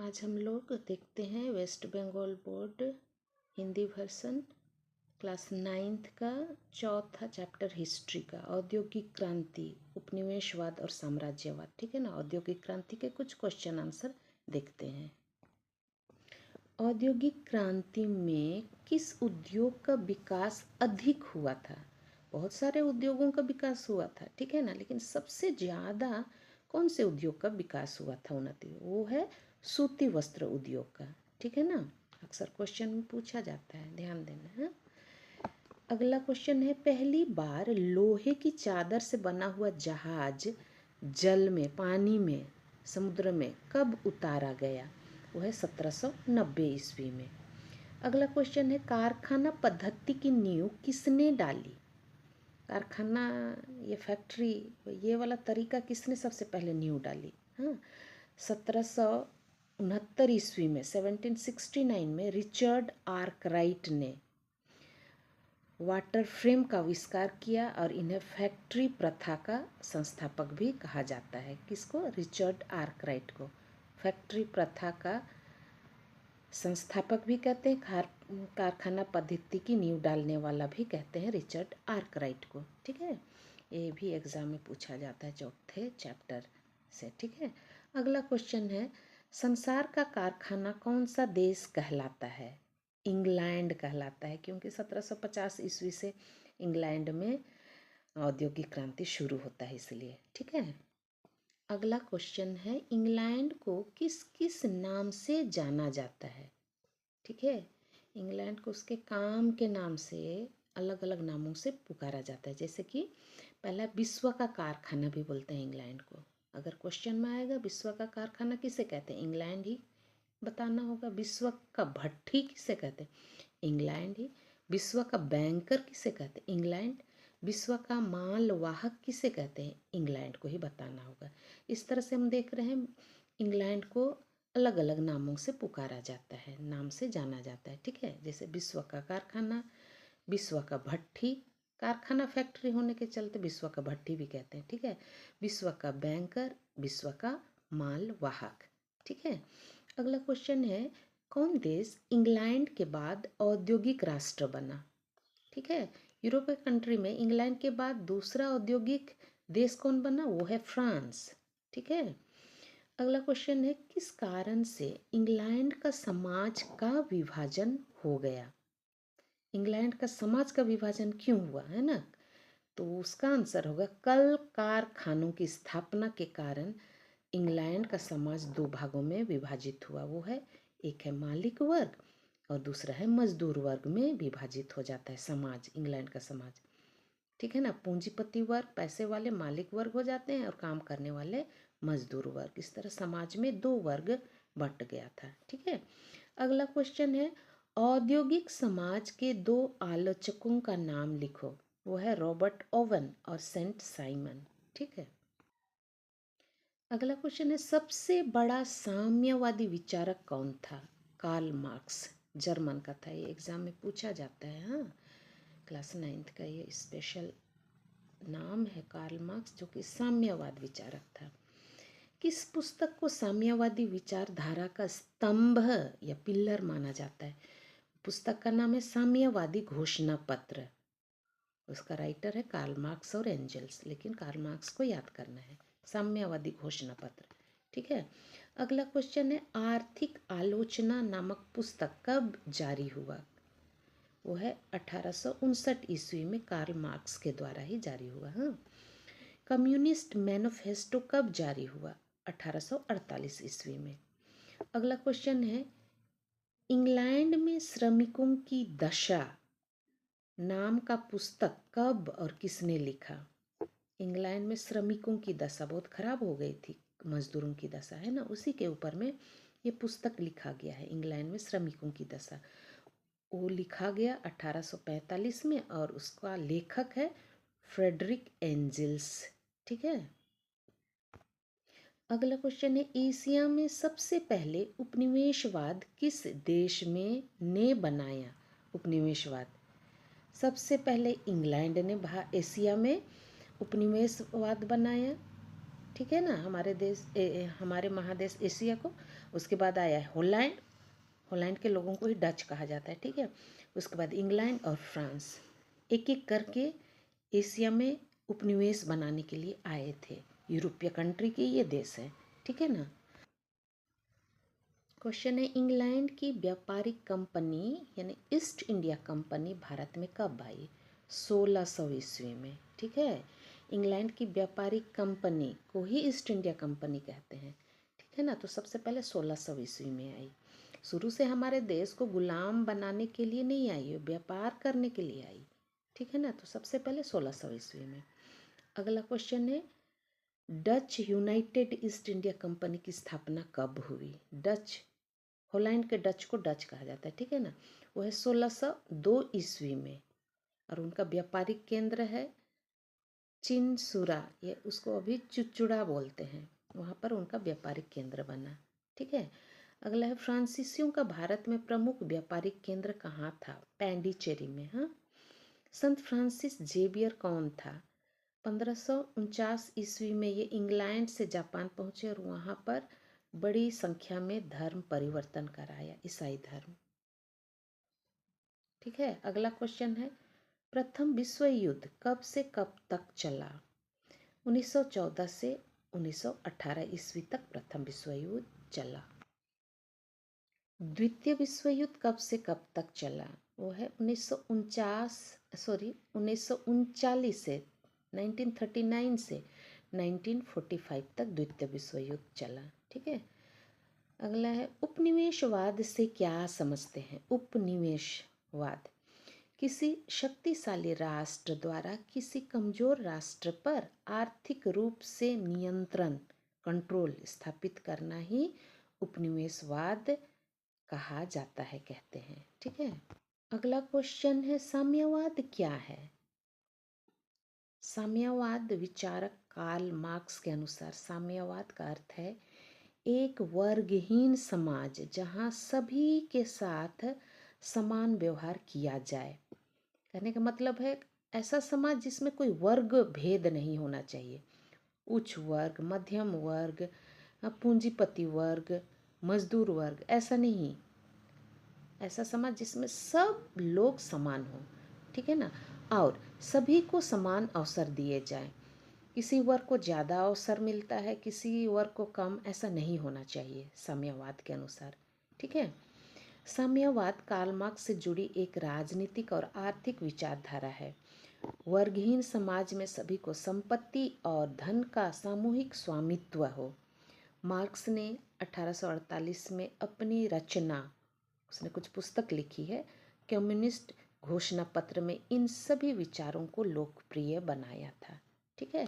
आज हम लोग देखते हैं West Bengal board Hindi version class 9th का चौथा चैप्टर हिस्ट्री का औद्योगिक क्रांति, उपनिवेशवाद और साम्राज्यवाद। ठीक है ना। औद्योगिक क्रांति के कुछ क्वेश्चन आंसर देखते हैं। औद्योगिक क्रांति में किस उद्योग का विकास अधिक हुआ था? बहुत सारे उद्योगों का विकास हुआ था, ठीक है ना, लेकिन सबसे ज़्यादा कौन से उद्योग का विकास हुआ था उन्नति? वो है सूती वस्त्र उद्योग का। ठीक है ना। अक्सर क्वेश्चन में पूछा जाता है, ध्यान देना है। अगला क्वेश्चन है, पहली बार लोहे की चादर से बना हुआ जहाज जल में, पानी में, समुद्र में कब उतारा गया? वो है 1790 ईस्वी में। अगला क्वेश्चन है, कारखाना पद्धति की नींव किसने डाली? कारखाना, ये फैक्ट्री, ये वाला तरीका किसने सबसे पहले नींव डाली? हाँ, 1769 ईस्वी में, 1769 में रिचर्ड आर्कराइट ने वाटर फ्रेम का आविष्कार किया और इन्हें फैक्ट्री प्रथा का संस्थापक भी कहा जाता है। किसको? रिचर्ड आर्कराइट को फैक्ट्री प्रथा का संस्थापक भी कहते हैं, कारखाना पद्धति की नींव डालने वाला भी कहते हैं रिचर्ड आर्कराइट को। ठीक है, ये भी एग्जाम में पूछा जाता है चौथे चैप्टर से। ठीक है। अगला क्वेश्चन है, संसार का कारखाना कौन सा देश कहलाता है? इंग्लैंड कहलाता है, क्योंकि 1750 ईस्वी से इंग्लैंड में औद्योगिक क्रांति शुरू होता है, इसलिए। ठीक है। अगला क्वेश्चन है, इंग्लैंड को किस किस नाम से जाना जाता है? ठीक है, इंग्लैंड को उसके काम के नाम से, अलग अलग नामों से पुकारा जाता है। जैसे कि पहला, विश्व का कारखाना भी बोलते हैं इंग्लैंड को। अगर क्वेश्चन में आएगा विश्व का कारखाना किसे कहते हैं, इंग्लैंड ही बताना होगा। विश्व का भट्ठी किसे कहते हैं, इंग्लैंड ही। विश्व का बैंकर किसे कहते हैं, इंग्लैंड। विश्व का माल वाहक किसे कहते हैं, इंग्लैंड को ही बताना होगा। इस तरह से हम देख रहे हैं इंग्लैंड को अलग अलग नामों से पुकारा जाता है, नाम से जाना जाता है। ठीक है, जैसे विश्व का कारखाना, विश्व का भट्ठी, कारखाना फैक्ट्री होने के चलते विश्व का भट्ठी भी कहते हैं। ठीक है, विश्व का बैंकर, विश्व का माल वाहक। ठीक है। अगला क्वेश्चन है, कौन देश इंग्लैंड के बाद औद्योगिक राष्ट्र बना? ठीक है, यूरोपीय कंट्री में इंग्लैंड के बाद दूसरा औद्योगिक देश कौन बना? वो है फ्रांस। ठीक है। अगला क्वेश्चन है, किस कारण से इंग्लैंड का समाज का विभाजन हो गया? इंग्लैंड का समाज का विभाजन क्यों हुआ, है ना? तो उसका आंसर होगा, कल कारखानों की स्थापना के कारण इंग्लैंड का समाज दो भागों में विभाजित हुआ। वो है, एक है मालिक वर्ग और दूसरा है मजदूर वर्ग में विभाजित हो जाता है समाज, इंग्लैंड का समाज। ठीक है ना। पूंजीपति वर्ग, पैसे वाले मालिक वर्ग हो जाते हैं और काम करने वाले मजदूर वर्ग। इस तरह समाज में दो वर्ग बंट गया था। ठीक है। अगला क्वेश्चन है, औद्योगिक समाज के दो आलोचकों का नाम लिखो। वो है रॉबर्ट ओवन और सेंट साइमन। ठीक है। अगला क्वेश्चन है, सबसे बड़ा साम्यवादी विचारक कौन था? कार्ल मार्क्स, जर्मन का था। ये एग्जाम में पूछा जाता है। हाँ, क्लास 9th का ये स्पेशल नाम है कार्ल मार्क्स, जो कि साम्यवाद विचारक था। किस पुस्तक को साम्यवादी विचारधारा का स्तंभ या पिल्लर माना जाता है? पुस्तक का नाम है साम्यवादी घोषणा पत्र। उसका राइटर है कार्ल मार्क्स और एंजल्स, लेकिन कार्ल मार्क्स को याद करना है। साम्यवादी घोषणा पत्र। ठीक है। अगला क्वेश्चन है, आर्थिक आलोचना नामक पुस्तक कब जारी हुआ? वो है 1859 ईस्वी में कार्ल मार्क्स के द्वारा ही जारी हुआ। हाँ। कम्युनिस्ट मैनिफेस्टो कब जारी हुआ? 1848 ईस्वी में। अगला क्वेश्चन है, इंग्लैंड में श्रमिकों की दशा नाम का पुस्तक कब और किसने लिखा? इंग्लैंड में श्रमिकों की दशा बहुत खराब हो गई थी, मजदूरों की दशा, है ना, उसी के ऊपर में ये पुस्तक लिखा गया है, इंग्लैंड में श्रमिकों की दशा। वो लिखा गया 1845 में और उसका लेखक है फ्रेडरिक एंजल्स। ठीक है। अगला क्वेश्चन है, एशिया में सबसे पहले उपनिवेशवाद किस देश में ने बनाया? उपनिवेशवाद सबसे पहले इंग्लैंड ने एशिया में उपनिवेशवाद बनाया। ठीक है ना, हमारे देश हमारे महादेश एशिया को। उसके बाद आया है हॉलैंड, हॉलैंड के लोगों को ही डच कहा जाता है, ठीक है। उसके बाद इंग्लैंड और फ्रांस, एक एक करके एशिया में उपनिवेश बनाने के लिए आए थे। यूरोपीय कंट्री के ये देश हैं, ठीक है ना। क्वेश्चन है, इंग्लैंड की व्यापारिक कंपनी यानी ईस्ट इंडिया कंपनी भारत में कब आई? 1600 ईस्वी में, ठीक है। इंग्लैंड की व्यापारिक कंपनी को ही ईस्ट इंडिया कंपनी कहते हैं, ठीक है ना। तो सबसे पहले 1600 ईस्वी में आई। शुरू से हमारे देश को गुलाम बनाने के लिए नहीं आई है, व्यापार करने के लिए आई, ठीक है ना। तो सबसे पहले 1600 ईस्वी में। अगला क्वेश्चन है, Dutch United east India company की स्थापना कब हुई? डच, हॉलैंड के डच को डच कहा जाता है, ठीक है ना। वो है 1602 ईस्वी में, और उनका व्यापारिक केंद्र है चिनसुरा, ये उसको अभी चुचुड़ा बोलते हैं, वहाँ पर उनका व्यापारिक केंद्र बना, ठीक है। अगला है, फ्रांसीसियों का भारत में प्रमुख व्यापारिक केंद्र कहाँ था? पैंडीचेरी में। हाँ, संत फ्रांसिस जेवियर कौन था? 1549 ईस्वी में ये इंग्लैंड से जापान पहुंचे और वहाँ पर बड़ी संख्या में धर्म परिवर्तन कराया, ईसाई धर्म, ठीक है। अगला क्वेश्चन है, प्रथम विश्व युद्ध कब से कब तक चला? 1914 से 1918 ईस्वी तक प्रथम विश्व युद्ध चला। द्वितीय विश्व युद्ध कब से कब तक चला? वो है 1939 से 1939 से 1945 तक द्वितीय विश्व युद्ध चला, ठीक है। अगला है, उपनिवेशवाद से क्या समझते हैं? उपनिवेशवाद किसी शक्तिशाली राष्ट्र द्वारा किसी कमजोर राष्ट्र पर आर्थिक रूप से नियंत्रण, कंट्रोल स्थापित करना ही उपनिवेशवाद कहा जाता है, कहते हैं, ठीक है। अगला क्वेश्चन है, साम्यवाद क्या है? साम्यवाद विचारक कार्ल मार्क्स के अनुसार साम्यवाद का अर्थ है एक वर्गहीन समाज जहां सभी के साथ समान व्यवहार किया जाए। कहने का मतलब है ऐसा समाज जिसमें कोई वर्ग भेद नहीं होना चाहिए, उच्च वर्ग, मध्यम वर्ग, पूंजीपति वर्ग, मजदूर वर्ग, ऐसा नहीं। ऐसा समाज जिसमें सब लोग समान हों, ठीक है ना, और सभी को समान अवसर दिए जाएं। किसी वर्ग को ज़्यादा अवसर मिलता है, किसी वर्ग को कम, ऐसा नहीं होना चाहिए साम्यवाद के अनुसार, ठीक है। साम्यवाद कार्ल मार्क्स से जुड़ी एक राजनीतिक और आर्थिक विचारधारा है। वर्गहीन समाज में सभी को संपत्ति और धन का सामूहिक स्वामित्व हो। मार्क्स ने 1848 में अपनी रचना, उसने कुछ पुस्तक लिखी है, कम्युनिस्ट घोषणा पत्र में इन सभी विचारों को लोकप्रिय बनाया था, ठीक है।